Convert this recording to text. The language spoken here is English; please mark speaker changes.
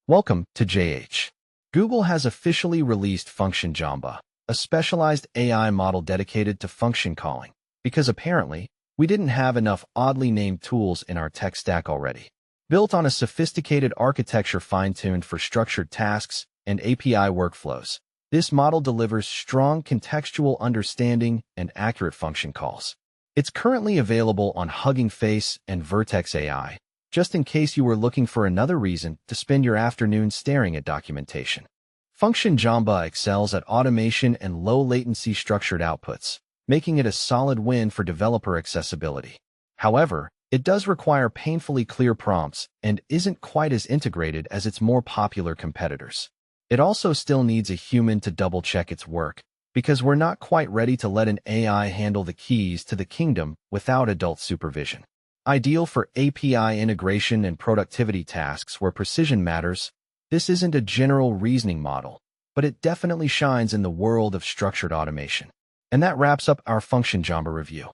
Speaker 1: Welcome to JH. Google has officially released Function Jamba, a specialized AI model dedicated to function calling, because apparently, we didn't have enough oddly named tools in our tech stack already. Built on a sophisticated architecture fine-tuned for structured tasks and API workflows, this model delivers strong contextual understanding and accurate function calls. It's currently available on Hugging Face and Vertex AI, just in case you were looking for another reason to spend your afternoon staring at documentation. Function Jamba excels at automation and low-latency structured outputs, making it a solid win for developer accessibility. However, it does require painfully clear prompts and isn't quite as integrated as its more popular competitors. It also still needs a human to double-check its work, because we're not quite ready to let an AI handle the keys to the kingdom without adult supervision. Ideal for API integration and productivity tasks where precision matters, this isn't a general reasoning model, but it definitely shines in the world of structured automation. And that wraps up our Function Jamba review.